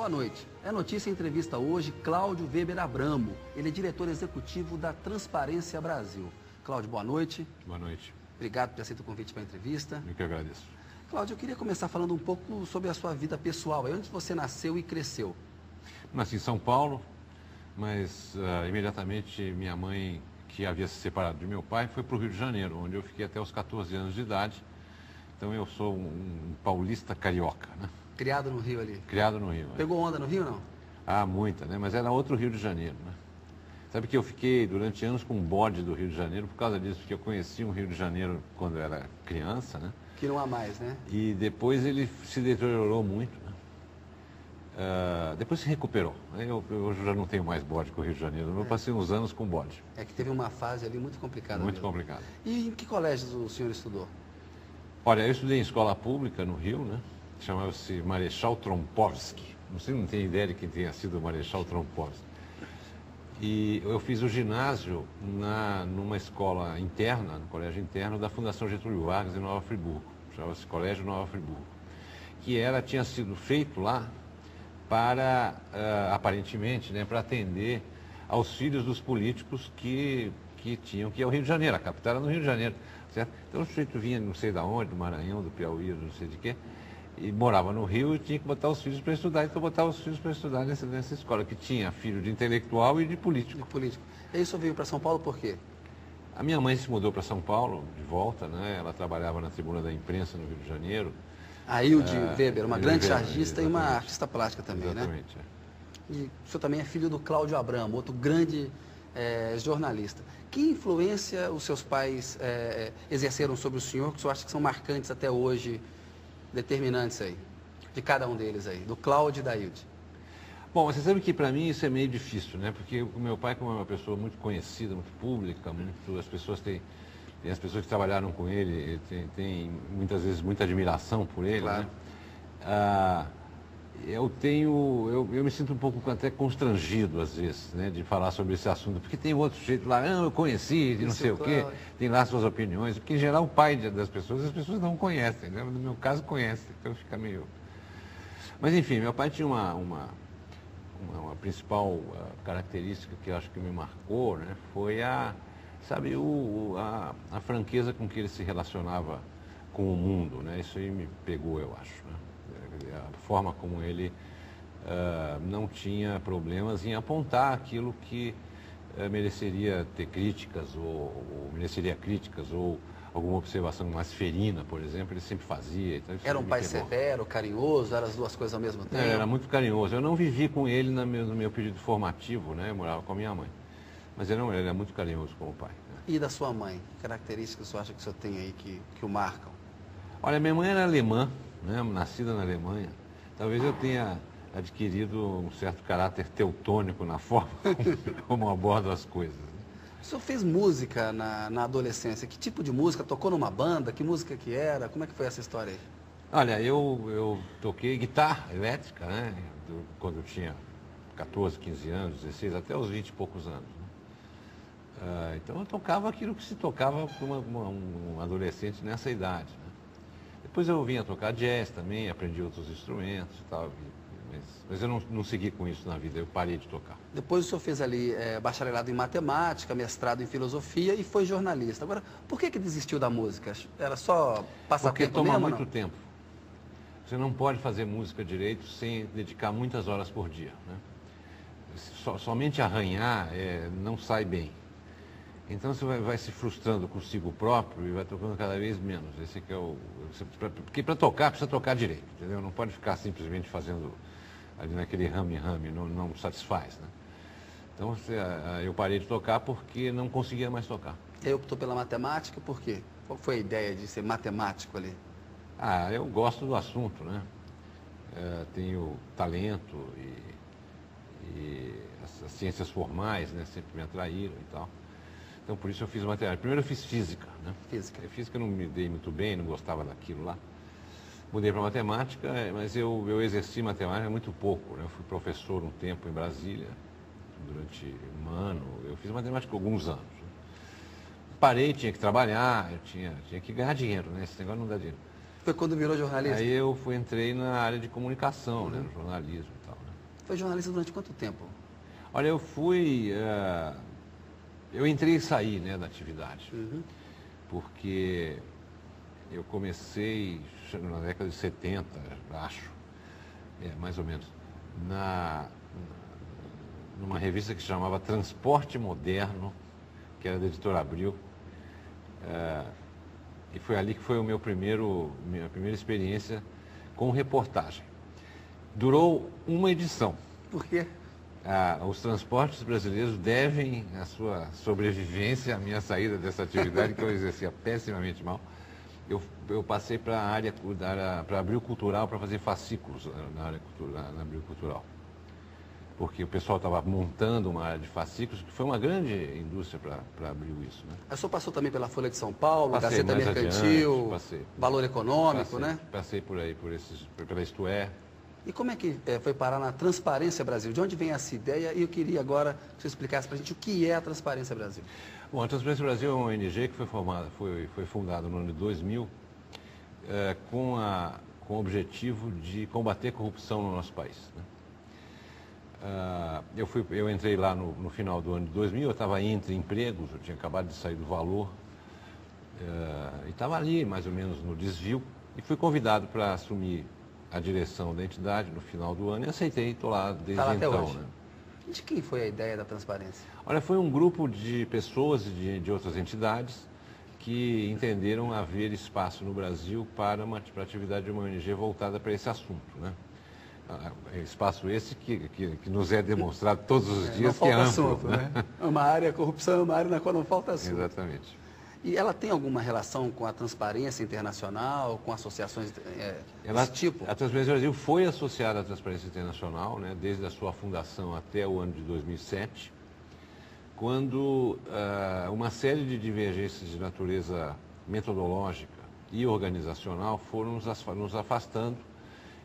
boa noite. É notícia em entrevista hoje, Cláudio Weber Abramo. Ele é diretor executivo da Transparência Brasil. Cláudio, boa noite. Boa noite. Obrigado por ter aceito o convite para a entrevista. Eu que agradeço. Cláudio, eu queria começar falando um pouco sobre a sua vida pessoal. Onde você nasceu e cresceu? Nasci em São Paulo, mas imediatamente minha mãe, que havia se separado de meu pai, foi para o Rio de Janeiro, onde eu fiquei até os 14 anos de idade. Então eu sou um paulista carioca, né? Criado no Rio ali? Criado no Rio. Pegou onda no Rio, não? Ah, muita, né? Mas era outro Rio de Janeiro, né? Sabe que eu fiquei durante anos com um bode do Rio de Janeiro por causa disso, porque eu conheci um Rio de Janeiro quando eu era criança, né? Que não há mais, né? E depois ele se deteriorou muito, né? Depois se recuperou. Eu hoje já não tenho mais bode com o Rio de Janeiro. Eu passei uns anos com bode. É que teve uma fase ali muito complicada. Muito mesmo. complicada. E em que colégios o senhor estudou? Olha, eu estudei em escola pública no Rio, né? Chamava-se Marechal Trompovski. Não tenho ideia de quem tenha sido o Marechal Trompovski. E eu fiz o ginásio numa escola interna, no colégio interno da Fundação Getúlio Vargas em Nova Friburgo. Chamava-se Colégio Nova Friburgo. Que tinha sido feito lá para, aparentemente, né, para atender aos filhos dos políticos que tinham que ir ao Rio de Janeiro. A capital era no Rio de Janeiro, certo? Então o sujeito vinha não sei de onde, do Maranhão, do Piauí, não sei de quê, e morava no Rio e tinha que botar os filhos para estudar. Então botava os filhos para estudar nessa escola, que tinha filho de intelectual e de político. De político. E aí o senhor veio para São Paulo por quê? A minha mãe se mudou para São Paulo, de volta, né? Ela trabalhava na Tribuna da Imprensa no Rio de Janeiro. A Hilde Weber, uma grande Weber, chargista e uma artista plástica também, exatamente, né? E o senhor também é filho do Cláudio Abramo, outro grande jornalista. Que influência os seus pais exerceram sobre o senhor, que o senhor acha que são marcantes até hoje, determinantes aí, de cada um deles aí, do Cláudio e da Hilde? Bom, você sabe que para mim isso é meio difícil, né? Porque o meu pai, como é uma pessoa muito conhecida, muito pública, as pessoas tem as pessoas que trabalharam com ele, tem muitas vezes muita admiração por ele, claro, né? Eu me sinto um pouco até constrangido, às vezes, né, de falar sobre esse assunto, porque tem outro jeito lá, eu conheci, de não sei o quê, tem lá suas opiniões, porque em geral o pai das pessoas, as pessoas não conhecem, né? No meu caso conhecem, então fica meio... Mas enfim, meu pai tinha uma principal característica que eu acho que me marcou, né, foi a franqueza com que ele se relacionava com o mundo, né? Isso aí me pegou, eu acho, né? A forma como ele não tinha problemas em apontar aquilo que mereceria ter críticas ou mereceria críticas ou alguma observação mais ferina, por exemplo, ele sempre fazia. Então era um pai severo, carinhoso, eram as duas coisas ao mesmo tempo? Era muito carinhoso. Eu não vivi com ele no meu período formativo, né? Eu morava com a minha mãe. Mas ele era muito carinhoso como pai. Né? E da sua mãe? Que características o senhor acha que o senhor tem aí que o marcam? Olha, minha mãe era alemã, né? Nascida na Alemanha. Talvez eu tenha adquirido um certo caráter teutônico na forma como abordo as coisas. O senhor fez música na adolescência. Que tipo de música? Tocou numa banda? Que música que era? Como é que foi essa história aí? Olha, eu toquei guitarra elétrica, né? Quando eu tinha 14, 15 anos, 16, até os 20 e poucos anos. Então eu tocava aquilo que se tocava para um adolescente nessa idade. Né? Depois eu vim a tocar jazz também, aprendi outros instrumentos e tal, mas eu não segui com isso na vida, eu parei de tocar. Depois o senhor fez ali bacharelado em matemática, mestrado em filosofia e foi jornalista. Agora, por que desistiu da música? Era só passar Porque tempo toma mesmo, muito tempo. Você não pode fazer música direito sem dedicar muitas horas por dia. Né? Somente arranhar não sai bem. Então você vai se frustrando consigo próprio e vai tocando cada vez menos. Esse que é porque para tocar, precisa tocar direito, entendeu? Não pode ficar simplesmente fazendo ali naquele rame-rame, não satisfaz, né? Então eu parei de tocar porque não conseguia mais tocar. E aí optou pela matemática, por quê? Qual foi a ideia de ser matemático ali? Eu gosto do assunto, né? Tenho talento e as ciências formais, né, sempre me atraíram e tal. Então, por isso eu fiz matemática. Primeiro eu fiz física, né? Física. Física eu não me dei muito bem, não gostava daquilo lá. Mudei para matemática, mas eu exerci matemática muito pouco, né? Eu fui professor um tempo em Brasília, durante um ano. Eu fiz matemática alguns anos. Né? Parei, tinha que trabalhar, eu tinha que ganhar dinheiro, né? Esse negócio não dá dinheiro. Foi quando virou jornalista? Aí entrei na área de comunicação, né? No jornalismo e tal. Né? Foi jornalista durante quanto tempo? Olha, eu entrei e saí, né, da atividade, porque eu comecei na década de 70, acho, mais ou menos, numa revista que se chamava Transporte Moderno, que era da Editora Abril, e foi ali que foi minha primeira experiência com reportagem. Durou uma edição. Por quê? Os transportes brasileiros devem a sua sobrevivência à minha saída dessa atividade, que eu exercia pessimamente mal. Eu passei para a área, para Abril Cultural, para fazer fascículos na Abril Cultural. Porque o pessoal estava montando uma área de fascículos, que foi uma grande indústria para Abril isso, né? O senhor passou também pela Folha de São Paulo, Passei Gazeta mais Mercantil, adiante, Valor Econômico, né? Passei por aí, pela Isto É. E como é que foi parar na Transparência Brasil? De onde vem essa ideia? E eu queria agora que você explicasse para a gente o que é a Transparência Brasil. Bom, a Transparência Brasil é uma ONG que foi fundada no ano de 2000 com o objetivo de combater a corrupção no nosso país, né? Eu entrei lá no final do ano de 2000, eu estava entre empregos, eu tinha acabado de sair do Valor, e estava ali mais ou menos no desvio, e fui convidado para assumir a direção da entidade no final do ano e aceitei, estou lá desde Tá lá então. até hoje. Né? De quem foi a ideia da transparência? Olha, foi um grupo de pessoas de outras entidades que entenderam haver espaço no Brasil para a atividade de uma ONG voltada para esse assunto, né? Espaço esse que nos é demonstrado todos os dias que é amplo. Assunto, né? É uma área, corrupção é uma área na qual não falta assunto. Exatamente. E ela tem alguma relação com a transparência internacional, com associações desse tipo? A Transparência Brasil foi associada à Transparência Internacional, né, desde a sua fundação até o ano de 2007, quando uma série de divergências de natureza metodológica e organizacional foram nos afastando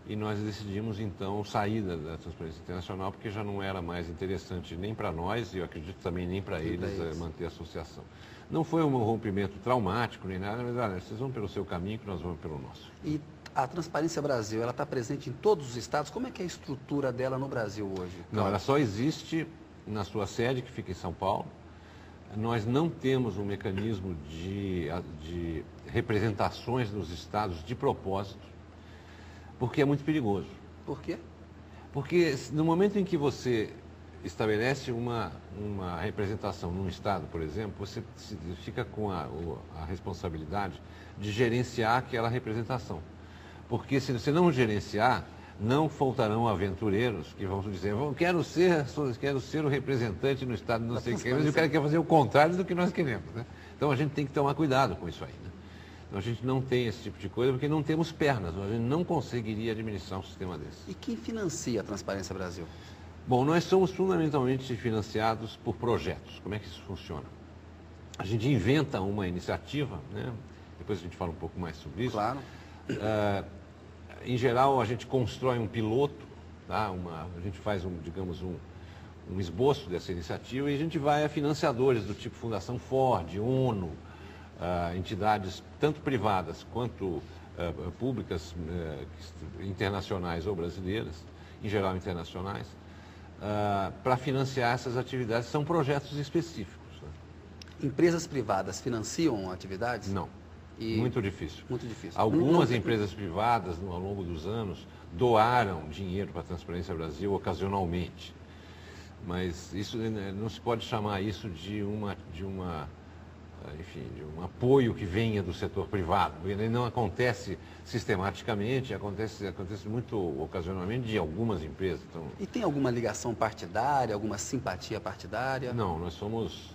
e nós decidimos então sair da Transparência Internacional porque já não era mais interessante nem para nós e eu acredito também nem para eles manter a associação. Não foi um rompimento traumático nem nada, mas olha, vocês vão pelo seu caminho que nós vamos pelo nosso. E a Transparência Brasil, ela está presente em todos os estados? Como é que é a estrutura dela no Brasil hoje? Não, ela só existe na sua sede, que fica em São Paulo. Nós não temos um mecanismo de representações nos estados de propósito, porque é muito perigoso. Por quê? Porque no momento em que você estabelece uma representação num estado, por exemplo, você fica com a responsabilidade de gerenciar aquela representação. Porque se você não gerenciar, não faltarão aventureiros que vão dizer, quero ser o representante no estado, não sei o que, mas o cara quer fazer o contrário do que nós queremos, né? Então a gente tem que tomar cuidado com isso aí, né? Então a gente não tem esse tipo de coisa porque não temos pernas, a gente não conseguiria administrar um sistema desse. E quem financia a Transparência Brasil? Bom, nós somos fundamentalmente financiados por projetos. Como é que isso funciona? A gente inventa uma iniciativa, né? Depois a gente fala um pouco mais sobre isso. Claro. Em geral, a gente constrói um piloto, tá? A gente faz, digamos, um esboço dessa iniciativa e a gente vai a financiadores do tipo Fundação Ford, ONU, entidades tanto privadas quanto públicas, internacionais ou brasileiras, em geral internacionais, para financiar essas atividades. São projetos específicos. Né? Empresas privadas financiam atividades? Não. Muito difícil. Muito difícil. Algumas empresas privadas, ao longo dos anos, doaram dinheiro para a Transparência Brasil ocasionalmente. Mas isso não se pode chamar isso de um apoio que venha do setor privado. Ele não acontece sistematicamente, acontece muito ocasionalmente de algumas empresas. Então, e tem alguma ligação partidária, alguma simpatia partidária? Não, nós somos...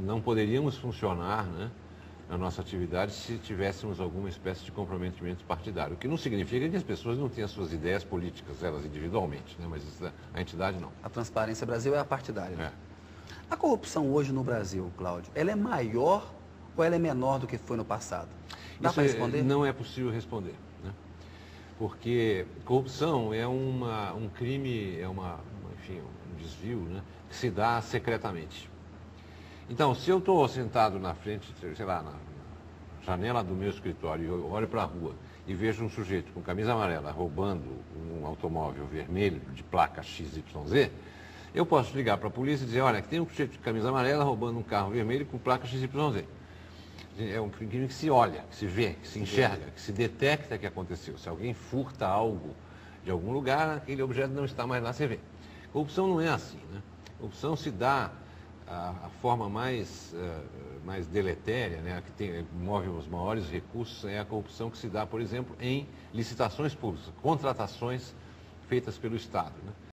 não poderíamos funcionar, né, na nossa atividade se tivéssemos alguma espécie de comprometimento partidário. O que não significa que as pessoas não tenham suas ideias políticas, elas individualmente, né, mas a entidade não. A Transparência Brasil é a partidária. É. A corrupção hoje no Brasil, Cláudio, ela é maior ou ela é menor do que foi no passado? Dá para responder? Não é possível responder, né? Porque corrupção é um crime, enfim, um desvio, né, que se dá secretamente. Então, se eu estou sentado na frente, sei lá, janela do meu escritório e eu olho para a rua e vejo um sujeito com camisa amarela roubando um automóvel vermelho de placa XYZ, eu posso ligar para a polícia e dizer, olha, tem um sujeito de camisa amarela roubando um carro vermelho com placa XYZ. É um crime que se olha, que se vê, que se enxerga, que se detecta que aconteceu. Se alguém furta algo de algum lugar, aquele objeto não está mais lá, você vê. Corrupção não é assim, né? Corrupção se dá a forma mais deletéria, né, a que move os maiores recursos, é a corrupção que se dá, por exemplo, em licitações públicas, contratações feitas pelo Estado, né?